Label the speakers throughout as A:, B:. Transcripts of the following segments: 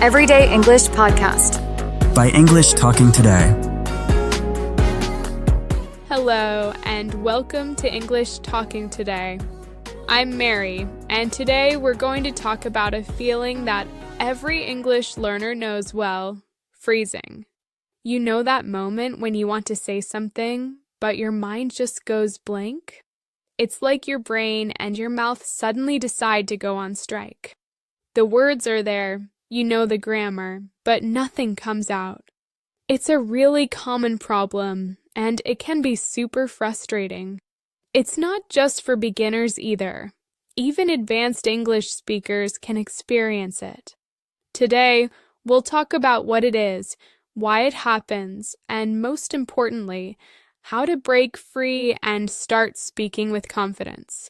A: Everyday English Podcast
B: by English Talking Today.
C: Hello, and welcome to English Talking Today. I'm Mary, and today we're going to talk about a feeling that every English learner knows well: freezing. You know that moment when you want to say something, but your mind just goes blank? It's like your brain and your mouth suddenly decide to go on strike. The words are there, you know the grammar, but nothing comes out. It's a really common problem, and it can be super frustrating. It's not just for beginners either. Even advanced English speakers can experience it. Today, we'll talk about what it is, why it happens, and most importantly, how to break free and start speaking with confidence.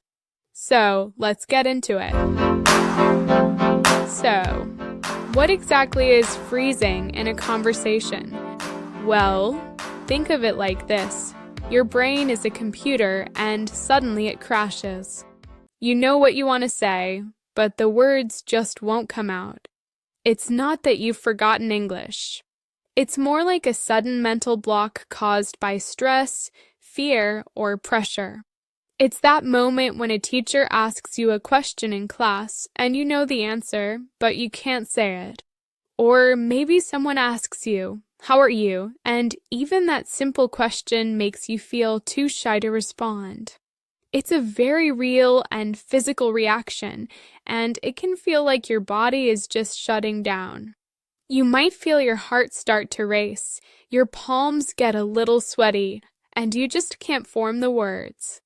C: So, let's get into it. So, what exactly is freezing in a conversation? Well, think of it like this. Your brain is a computer and suddenly it crashes. You know what you want to say, but the words just won't come out. It's not that you've forgotten English. It's more like a sudden mental block caused by stress, fear, or pressure. It's that moment when a teacher asks you a question in class and you know the answer, but you can't say it. Or maybe someone asks you, "How are you?" and even that simple question makes you feel too shy to respond. It's a very real and physical reaction, and it can feel like your body is just shutting down. You might feel your heart start to race, your palms get a little sweaty, and you just can't form the words.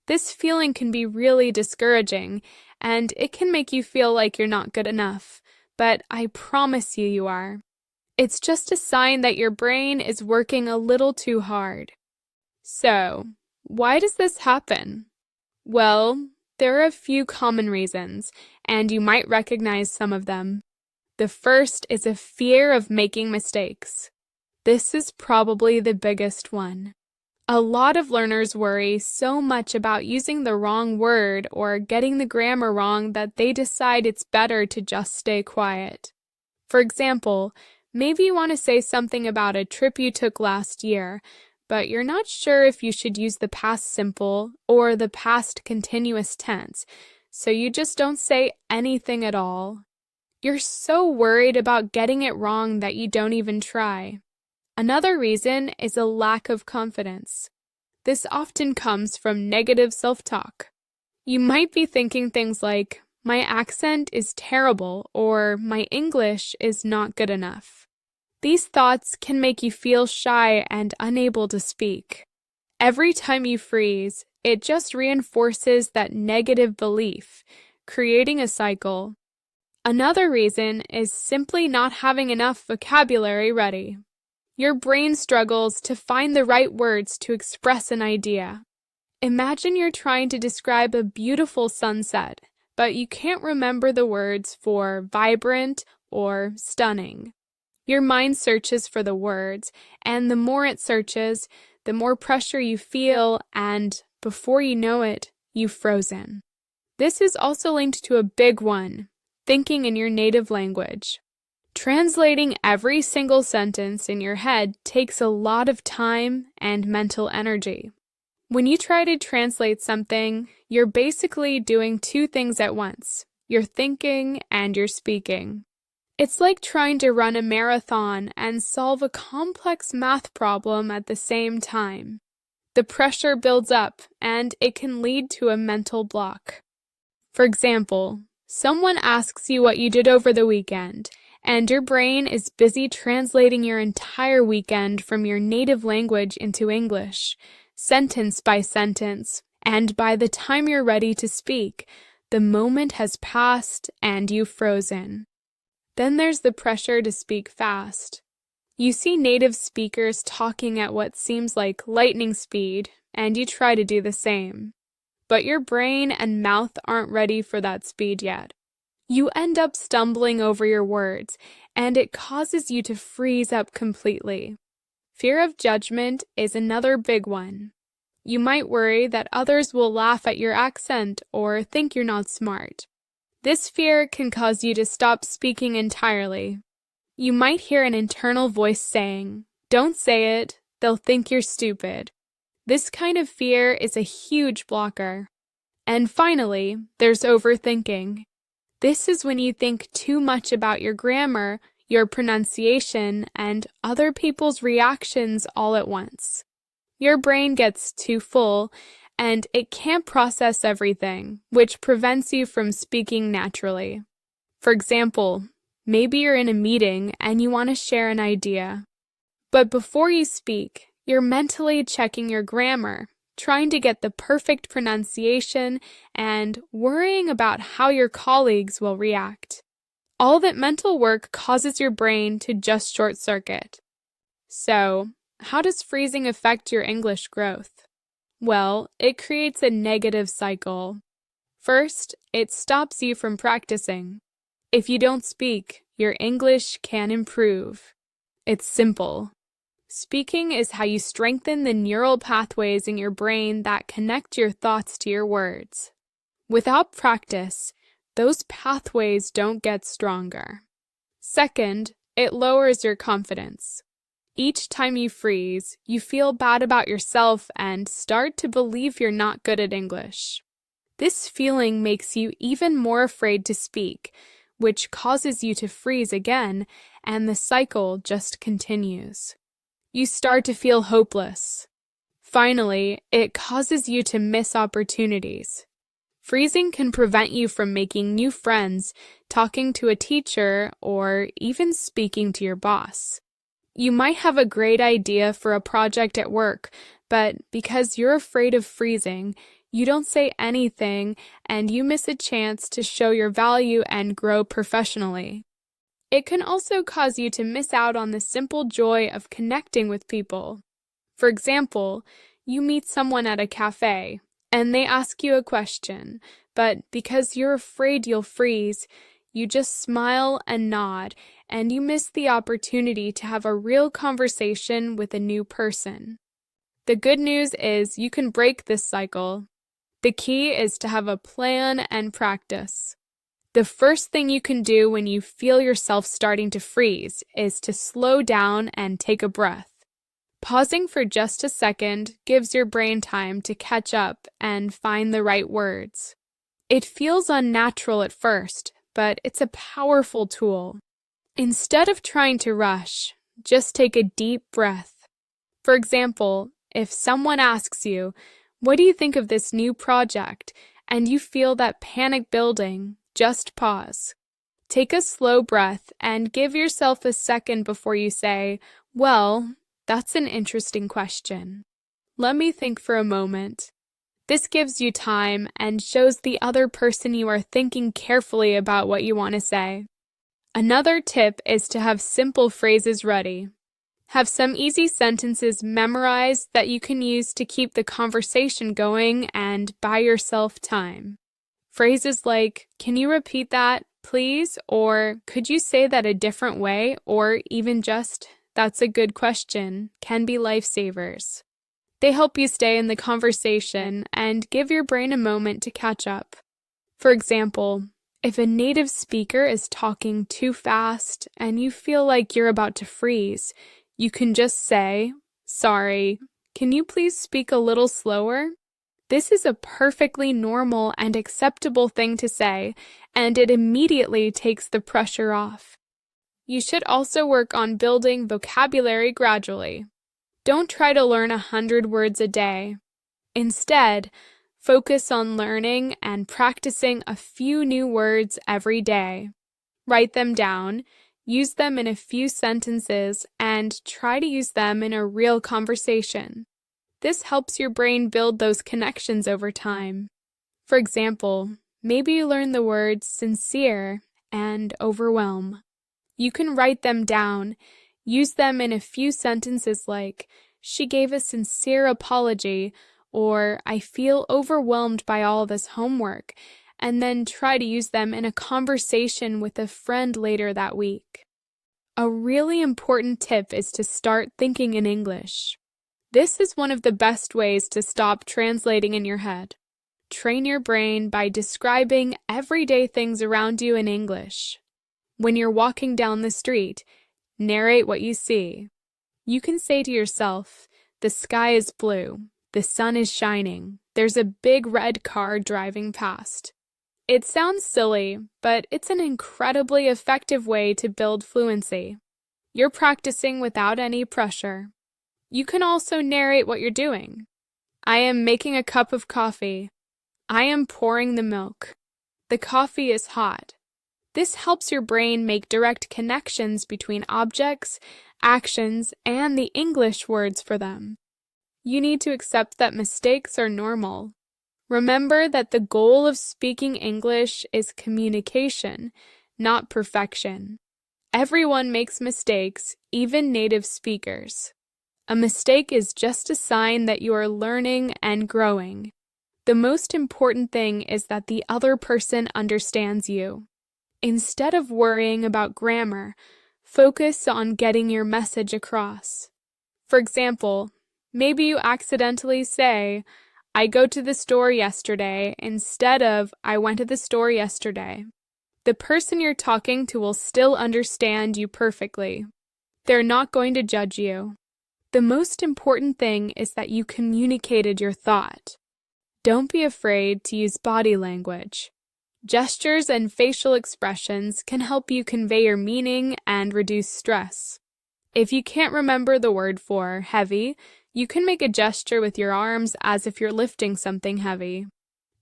C: This feeling can be really discouraging, and it can make you feel like you're not good enough, but I promise you are. It's just a sign that your brain is working a little too hard. So, why does this happen? Well, there are a few common reasons, and you might recognize some of them. The first is a fear of making mistakes. This is probably the biggest one. A lot of learners worry so much about using the wrong word or getting the grammar wrong that they decide it's better to just stay quiet. For example, maybe you want to say something about a trip you took last year, but you're not sure if you should use the past simple or the past continuous tense, so you just don't say anything at all. You're so worried about getting it wrong that you don't even try. Another reason is a lack of confidence. This often comes from negative self-talk. You might be thinking things like, "My accent is terrible," or "My English is not good enough." These thoughts can make you feel shy and unable to speak. Every time you freeze, it just reinforces that negative belief, creating a cycle. Another reason is simply not having enough vocabulary ready. Your brain struggles to find the right words to express an idea. Imagine you're trying to describe a beautiful sunset, but you can't remember the words for vibrant or stunning. Your mind searches for the words, and the more it searches, the more pressure you feel, and before you know it, you've frozen. This is also linked to a big one: thinking in your native language. Translating every single sentence in your head takes a lot of time and mental energy. When you try to translate something, you're basically doing two things at once. You're thinking and you're speaking. It's like trying to run a marathon and solve a complex math problem at the same time. The pressure builds up, and it can lead to a mental block. For example, someone asks you what you did over the weekend, and your brain is busy translating your entire weekend from your native language into English, sentence by sentence, and by the time you're ready to speak, the moment has passed and you've frozen. Then there's the pressure to speak fast. You see native speakers talking at what seems like lightning speed, and you try to do the same. But your brain and mouth aren't ready for that speed yet. You end up stumbling over your words, and it causes you to freeze up completely. Fear of judgment is another big one. You might worry that others will laugh at your accent or think you're not smart. This fear can cause you to stop speaking entirely, You might hear an internal voice saying, "Don't say it, they'll think you're stupid." This kind of fear is a huge blocker. And finally, there's overthinking. This is when you think too much about your grammar, your pronunciation, and other people's reactions all at once. Your brain gets too full, and it can't process everything, which prevents you from speaking naturally. For example, maybe you're in a meeting and you want to share an idea. But before you speak, you're mentally checking your grammar, trying to get the perfect pronunciation, and worrying about how your colleagues will react. All that mental work causes your brain to just short-circuit. So, how does freezing affect your English growth? Well, it creates a negative cycle. First, it stops you from practicing. If you don't speak, your English can improve. It's simple. Speaking is how you strengthen the neural pathways in your brain that connect your thoughts to your words. Without practice, those pathways don't get stronger. Second, it lowers your confidence. Each time you freeze, you feel bad about yourself and start to believe you're not good at English. This feeling makes you even more afraid to speak, which causes you to freeze again, and the cycle just continues. You start to feel hopeless. Finally, it causes you to miss opportunities. Freezing can prevent you from making new friends, talking to a teacher, or even speaking to your boss. You might have a great idea for a project at work, but because you're afraid of freezing, you don't say anything and you miss a chance to show your value and grow professionally. It can also cause you to miss out on the simple joy of connecting with people. For example, you meet someone at a cafe, and they ask you a question, but because you're afraid you'll freeze, you just smile and nod, and you miss the opportunity to have a real conversation with a new person. The good news is you can break this cycle. The key is to have a plan and practice. The first thing you can do when you feel yourself starting to freeze is to slow down and take a breath. Pausing for just a second gives your brain time to catch up and find the right words. It feels unnatural at first, but it's a powerful tool. Instead of trying to rush, just take a deep breath. For example, if someone asks you, "What do you think of this new project?" and you feel that panic building, just pause. Take a slow breath and give yourself a second before you say, "Well, that's an interesting question. Let me think for a moment." This gives you time and shows the other person you are thinking carefully about what you want to say. Another tip is to have simple phrases ready. Have some easy sentences memorized that you can use to keep the conversation going and buy yourself time. Phrases like, "Can you repeat that, please?" Or "Could you say that a different way?" Or even just, "That's a good question," can be lifesavers. They help you stay in the conversation and give your brain a moment to catch up. For example, if a native speaker is talking too fast and you feel like you're about to freeze, you can just say, "Sorry, can you please speak a little slower?" This is a perfectly normal and acceptable thing to say, and it immediately takes the pressure off. You should also work on building vocabulary gradually. Don't try to learn 100 words a day. Instead, focus on learning and practicing a few new words every day. Write them down, use them in a few sentences, and try to use them in a real conversation. This helps your brain build those connections over time. For example, maybe you learn the words sincere and overwhelm. You can write them down, use them in a few sentences like, "She gave a sincere apology," or "I feel overwhelmed by all this homework," and then try to use them in a conversation with a friend later that week. A really important tip is to start thinking in English. This is one of the best ways to stop translating in your head. Train your brain by describing everyday things around you in English. When you're walking down the street, Narrate what you see. You can say to yourself, "The sky is blue. The sun is shining. There's a big red car driving past." It sounds silly, but it's an incredibly effective way to build fluency. You're practicing without any pressure. You can also narrate what you're doing. "I am making a cup of coffee. I am pouring the milk. The coffee is hot." This helps your brain make direct connections between objects, actions, and the English words for them. You need to accept that mistakes are normal. Remember that the goal of speaking English is communication, not perfection. Everyone makes mistakes, even native speakers. A mistake is just a sign that you are learning and growing. The most important thing is that the other person understands you. Instead of worrying about grammar, focus on getting your message across. For example, maybe you accidentally say, "I go to the store yesterday," instead of "I went to the store yesterday." The person you're talking to will still understand you perfectly. They're not going to judge you. The most important thing is that you communicated your thought. Don't be afraid to use body language. Gestures and facial expressions can help you convey your meaning and reduce stress. If you can't remember the word for heavy, you can make a gesture with your arms as if you're lifting something heavy.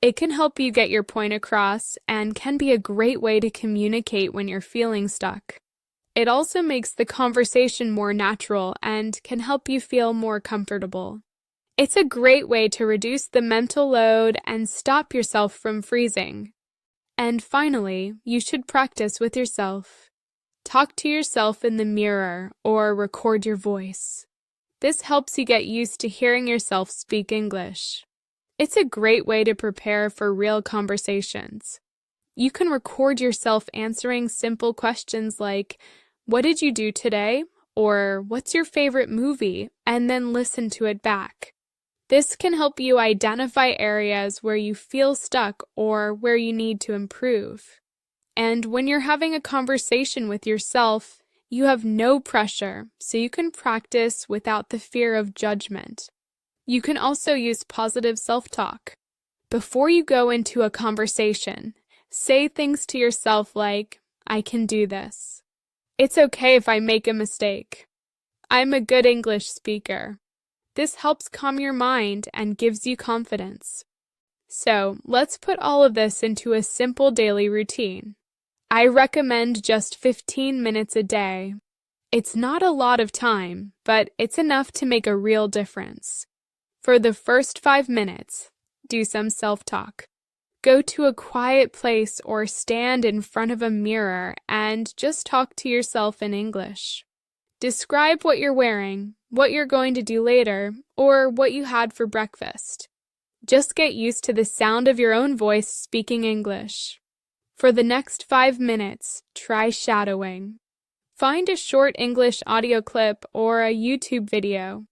C: It can help you get your point across and can be a great way to communicate when you're feeling stuck. It also makes the conversation more natural and can help you feel more comfortable. It's a great way to reduce the mental load and stop yourself from freezing. And finally, you should practice with yourself. Talk to yourself in the mirror or record your voice. This helps you get used to hearing yourself speak English. It's a great way to prepare for real conversations. You can record yourself answering simple questions like, "What did you do today?" or "What's your favorite movie?" and then listen to it back. This can help you identify areas where you feel stuck or where you need to improve. And when you're having a conversation with yourself, you have no pressure, so you can practice without the fear of judgment. You can also use positive self-talk. Before you go into a conversation, say things to yourself like, "I can do this." "It's okay if I make a mistake." "I'm a good English speaker." This helps calm your mind and gives you confidence. So, let's put all of this into a simple daily routine. I recommend just 15 minutes a day. It's not a lot of time, but it's enough to make a real difference. For the first 5 minutes, do some self-talk. Go to a quiet place or stand in front of a mirror and just talk to yourself in English. Describe what you're wearing, what you're going to do later, or what you had for breakfast. Just get used to the sound of your own voice speaking English. For the next 5 minutes, try shadowing. Find a short English audio clip or a YouTube video.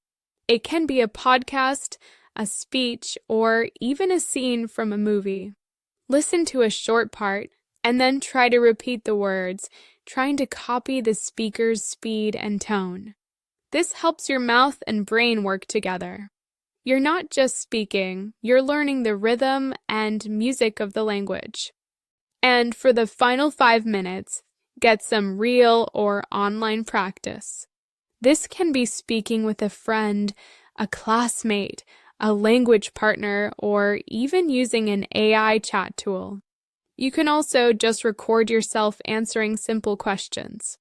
C: It can be a podcast, a speech, or even a scene from a movie. Listen to a short part, and then try to repeat the words, trying to copy the speaker's speed and tone. This helps your mouth and brain work together. You're not just speaking, you're learning the rhythm and music of the language. And for the final 5 minutes, get some real or online practice. This can be speaking with a friend, a classmate, a language partner, or even using an AI chat tool. You can also just record yourself answering simple questions.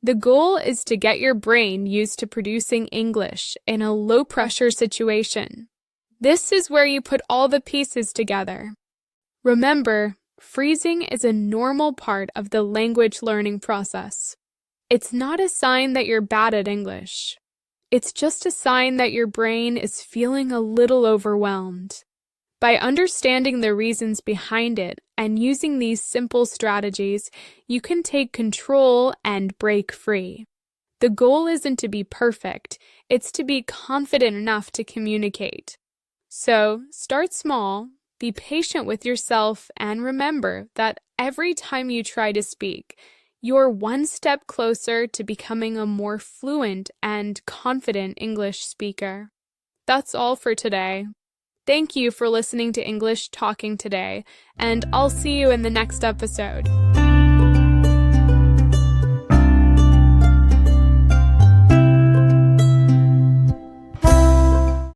C: The goal is to get your brain used to producing English in a low-pressure situation. This is where you put all the pieces together. Remember, freezing is a normal part of the language learning process. It's not a sign that you're bad at English. It's just a sign that your brain is feeling a little overwhelmed. By understanding the reasons behind it and using these simple strategies, you can take control and break free. The goal isn't to be perfect, it's to be confident enough to communicate. So, start small, be patient with yourself, and remember that every time you try to speak, you're one step closer to becoming a more fluent and confident English speaker. That's all for today. Thank you for listening to English Talking Today, and I'll see you in the next episode.